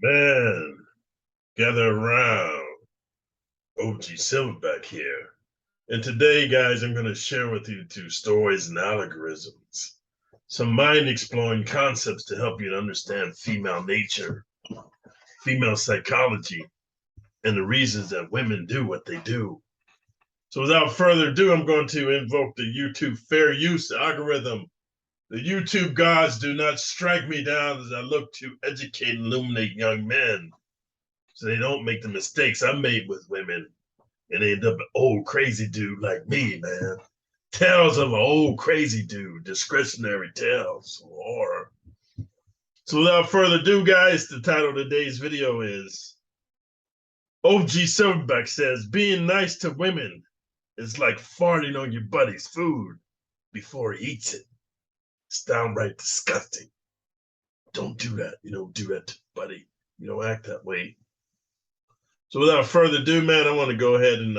Man, gather around. OG Silverback here. And today, guys, I'm going to share with you two stories and algorithms. Some mind-exploring concepts to help you to understand female nature, female psychology, and the reasons that women do what they do. So without further ado, I'm going to invoke the YouTube fair use algorithm. The YouTube gods do not strike me down as I look to educate and illuminate young men, so they don't make the mistakes I made with women and they end up an old crazy dude like me, man. Tales of an old crazy dude, discretionary tales, horror. So without further ado, guys, the title of today's video is OG Silverback says, being nice to women is like farting on your buddy's food before he eats it. It's downright disgusting. Don't do that. You don't do that to buddy. You don't act that way. So without further ado, man, I want to go ahead and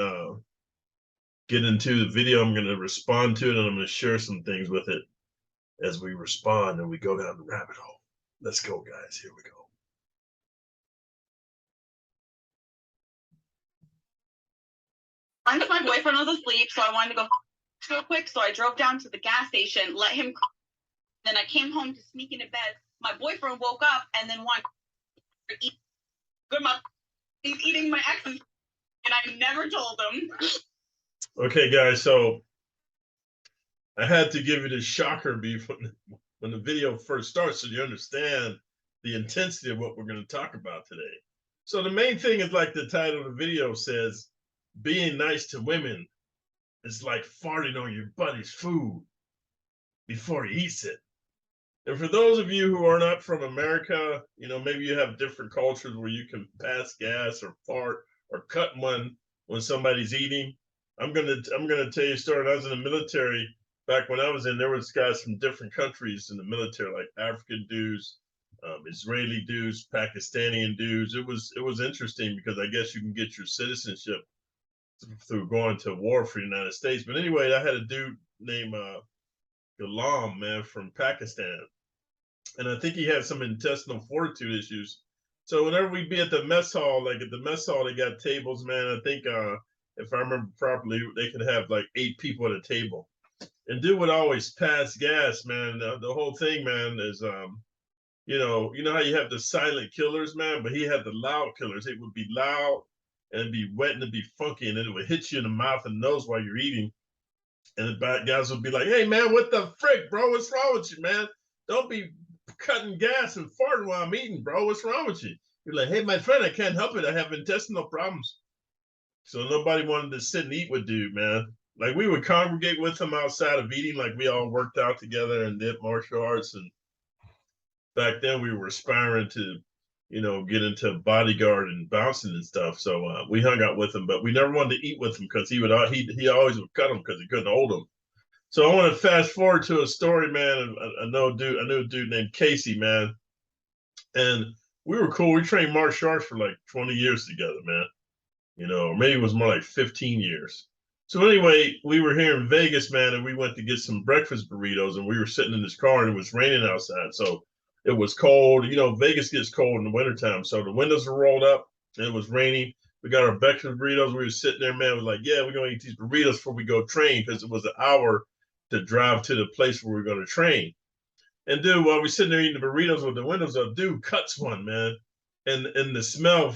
get into the video. I'm going to respond to it, and I'm going to share some things with it as we respond and we go down the rabbit hole. Let's go, guys. Here we go. My boyfriend was asleep, so I wanted to go real quick. So I drove down to the gas station, let him. Then I came home to sneak into bed. My boyfriend woke up and then wanted to eat. He's eating my ex's, and I never told him. Okay, guys. So I had to give you the shocker beef when the video first starts, so you understand the intensity of what we're going to talk about today. So the main thing is, like the title of the video says, being nice to women is like farting on your buddy's food before he eats it. And for those of you who are not from America, you know, maybe you have different cultures where you can pass gas or fart or cut one when somebody's eating. I'm gonna tell you a story. When I was in the military, back when I was in, there was guys from different countries in the military, like African dudes, Israeli dudes, Pakistani dudes. It was interesting because I guess you can get your citizenship through going to war for the United States. But anyway, I had a dude named Ghulam, man, from Pakistan. And I think he had some intestinal fortitude issues. So whenever we'd be at the mess hall, like at the mess hall, they got tables, man. I think if I remember properly, they could have like 8 people at a table. And dude would always pass gas, man. The whole thing, man, is you know how you have the silent killers, man, but he had the loud killers. It would be loud and it'd be wet and it'd be funky, and then it would hit you in the mouth and nose while you're eating. And the bad guys would be like, hey man, what the frick, bro? What's wrong with you, man? Don't be cutting gas and farting while I'm eating, bro. What's wrong with you? You're like, hey, my friend, I can't help it. I have intestinal problems. So nobody wanted to sit and eat with dude, man. Like we would congregate with him outside of eating, like we all worked out together and did martial arts. And back then we were aspiring to, you know, get into bodyguard and bouncing and stuff. So we hung out with him, but we never wanted to eat with him because he always would cut him because he couldn't hold him. So I want to fast forward to a story, man. I knew a dude named Casey, man, and we were cool. We trained martial arts for like 20 years together, man. You know, or maybe it was more like 15 years. So anyway, we were here in Vegas, man, and we went to get some breakfast burritos, and we were sitting in this car, and it was raining outside, so it was cold. You know, Vegas gets cold in the wintertime, so the windows were rolled up, and it was raining. We got our breakfast burritos. We were sitting there, man. Was like, yeah, we're gonna eat these burritos before we go train because it was an hour to drive to the place where we're going to train. And dude, while we're sitting there eating the burritos with the windows up, dude cuts one, man. And the smell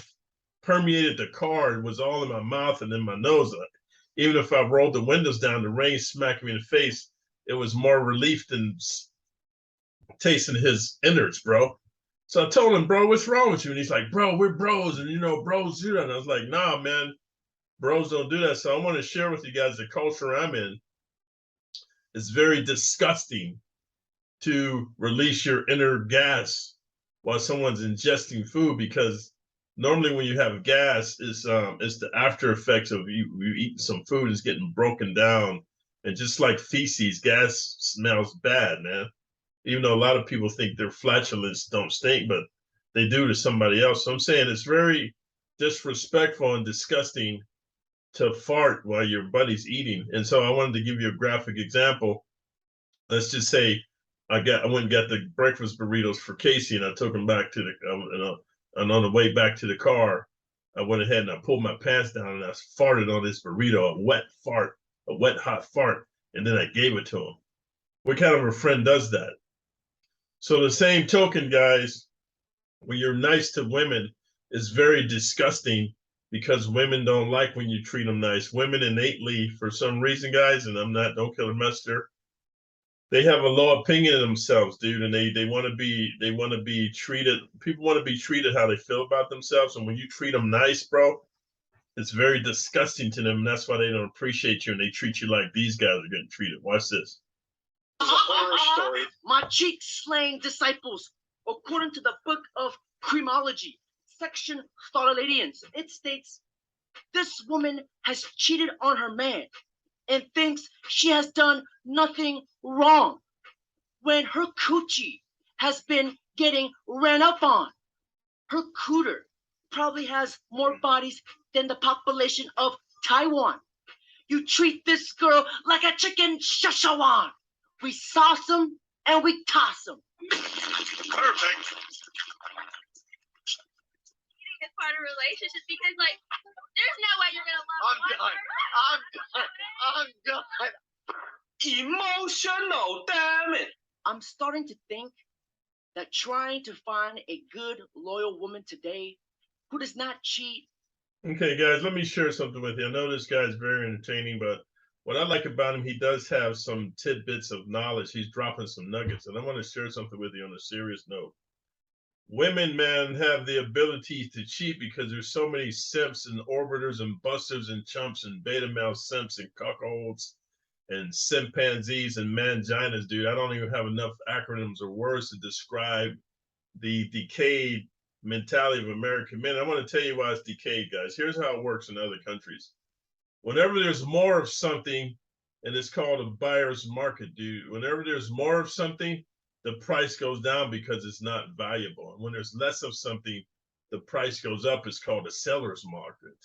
permeated the car. It was all in my mouth and in my nose. Even if I rolled the windows down, the rain smacked me in the face. It was more relief than tasting his innards, bro. So I told him, bro, what's wrong with you? And he's like, bro, we're bros. And, you know, bros do that. And I was like, nah, man, bros don't do that. So I want to share with you guys the culture I'm in. It's very disgusting to release your inner gas while someone's ingesting food, because normally when you have gas, it's the after effects of you eating some food is getting broken down, and just like feces, gas smells bad, man. Even though a lot of people think their flatulence don't stink, but they do to somebody else. So I'm saying it's very disrespectful and disgusting to fart while your buddy's eating. And so I wanted to give you a graphic example. Let's just say I went and got the breakfast burritos for Casey, and I took him back to the And on the way back to the car, I went ahead and I pulled my pants down and I farted on this burrito, a wet fart, a wet hot fart, and then I gave it to him. What kind of a friend does that? So the same token, guys, when you're nice to women, is very disgusting because women don't like when you treat them nice. Women innately, for some reason, guys, and I'm not, don't kill a messenger, they have a low opinion of themselves, dude, and they want to be treated. People want to be treated how they feel about themselves, and when you treat them nice, bro, it's very disgusting to them, and that's why they don't appreciate you and they treat you like these guys are getting treated. Watch this. It's a horror story. My cheek-slaying disciples, according to the book of cremology, section Thoughtaladians, it states, this woman has cheated on her man and thinks she has done nothing wrong when her coochie has been getting ran up on. Her cooter probably has more bodies than the population of Taiwan. You treat this girl like a chicken Szechuan. We sauce them and we toss them. Perfect. It's part of relationships because, like, there's no way you're gonna love I'm done. Emotional, damn it. I'm starting to think that trying to find a good, loyal woman today who does not cheat. Okay, guys, let me share something with you. I know this guy's very entertaining, but what I like about him, he does have some tidbits of knowledge. He's dropping some nuggets, and I want to share something with you on a serious note. Women, man, have the ability to cheat because there's so many simps and orbiters and busters and chumps and beta male simps and cuckolds and simpanzees and manginas, dude. I don't even have enough acronyms or words to describe the decayed mentality of American men. I want to tell you why it's decayed, guys. Here's how it works in other countries. Whenever there's more of something, and it's called a buyer's market, dude. Whenever there's more of something, the price goes down because it's not valuable. And when there's less of something, the price goes up. It's called a seller's market.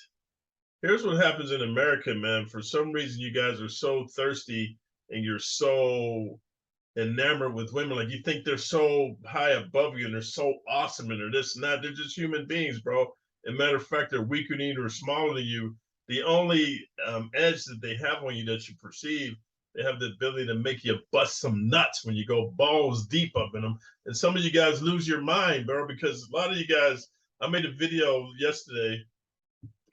Here's what happens in America, man. For some reason, you guys are so thirsty and you're so enamored with women. Like you think they're so high above you and they're so awesome and they're this and that. They're just human beings, bro. As a matter of fact, they're weaker than you or smaller than you. The only edge that they have on you that you perceive, they have the ability to make you bust some nuts when you go balls deep up in them. And some of you guys lose your mind, bro, because a lot of you guys, I made a video yesterday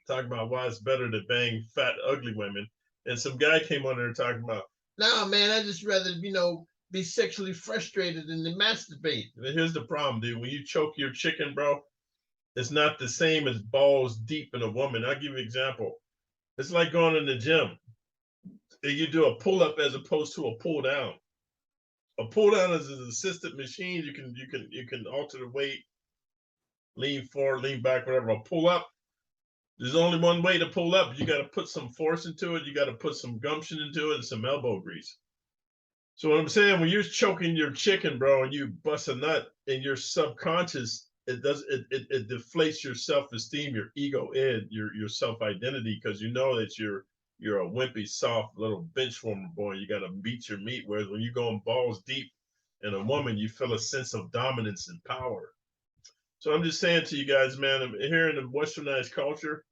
talking about why it's better to bang fat, ugly women. And some guy came on there talking about, nah, man, I just rather, be sexually frustrated and then masturbate. But here's the problem, dude. When you choke your chicken, bro, it's not the same as balls deep in a woman. I'll give you an example. It's like going in the gym. You do a pull-up as opposed to a pull-down. A pull-down is an assisted machine. You can alter the weight, lean forward, lean back, whatever. A pull-up, there's only one way to pull up. You got to put some force into it. You got to put some gumption into it and some elbow grease. So what I'm saying, when you're choking your chicken, bro, and you bust a nut in your subconscious, it deflates your self-esteem, your ego, and your self-identity, because you know that you're a wimpy, soft little bench warmer boy. You got to beat your meat. Whereas when you go in balls deep in a woman, you feel a sense of dominance and power. So I'm just saying to you guys, man, here in the westernized culture,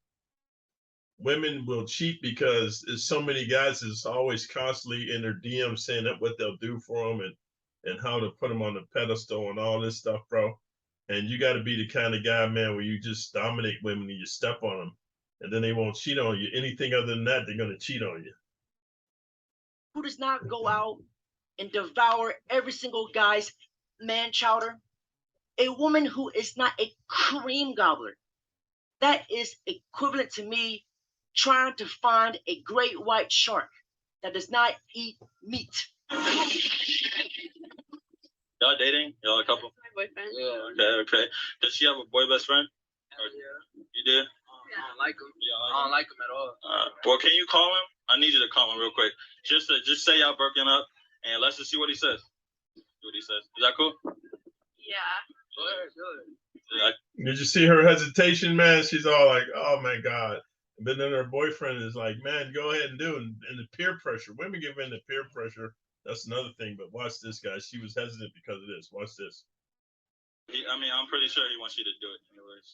women will cheat because there's so many guys that's always constantly in their DMs saying that what they'll do for them and how to put them on the pedestal and all this stuff, bro. And you got to be the kind of guy, man, where you just dominate women and you step on them, and then they won't cheat on you. Anything other than that, they're gonna cheat on you. Who does not go out and devour every single guy's man chowder? A woman who is not a cream gobbler. That is equivalent to me trying to find a great white shark that does not eat meat. Y'all dating? Y'all a couple? My boyfriend. Yeah. Okay. Does she have a boy best friend? Yeah. You do? I don't like him. Yeah, I don't like him at all. Well, can you call him? I need you to call him real quick. Just say y'all broken up, and let's just see what he says. See what he says. Is that cool? Yeah. Good. Did you see her hesitation, man? She's all like, oh my God. But then her boyfriend is like, man, go ahead and do it. And the peer pressure. Women give in to peer pressure. That's another thing. But watch this, guys. She was hesitant because of this. Watch this. I mean, I'm pretty sure he wants you to do it anyways.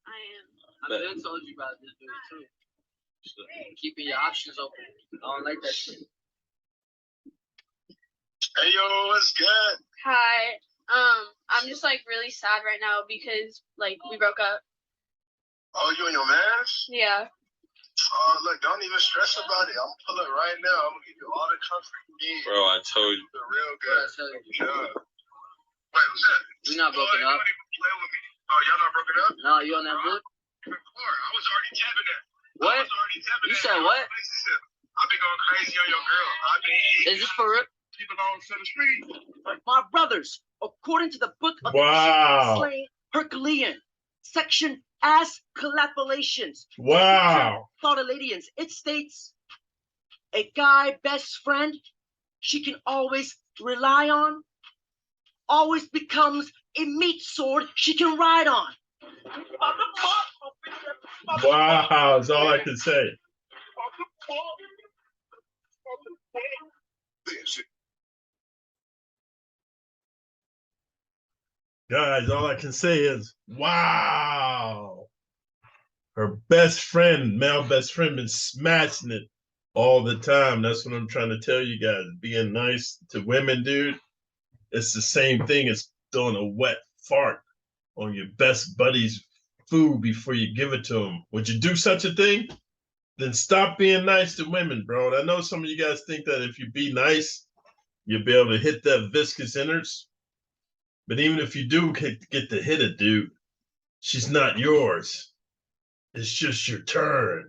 I am. I been told you about this dude too. Keeping your options open. I don't like that shit. Hey yo, what's good? Hi. I'm just like really sad right now because like we broke up. Oh, you and your man? Yeah. Oh, look, don't even stress about it. I'm pulling right now. I'm gonna give you all the comfort you need. Bro, I told you. The real What good. I tell you? Yeah. Wait, what's that? We not broken Oh, up. don't even play with me. Oh, y'all not broken up? No, you on that book? Before, I was already tapping that. What? I was already tapping You that. said what? Relationship. I've been going crazy on your girl. I've been Is this for real? people on to the street. My brothers, according to the book of Wow. the slain Herculean, section as collaborations, Wow. Thoughtaladians, it states a guy best friend she can always rely on, always becomes a meat sword she can ride on. Wow, is all I can say. Guys, all I can say is, wow. Her best friend, male best friend, been smashing it all the time. That's what I'm trying to tell you guys. Being nice to women, dude, it's the same thing as throwing a wet fart on your best buddy's food before you give it to him. Would you do such a thing? Then stop being nice to women, bro. And I know some of you guys think that if you be nice, you'll be able to hit that viscous innards. But even if you do get to hit it, dude, she's not yours. It's just your turn.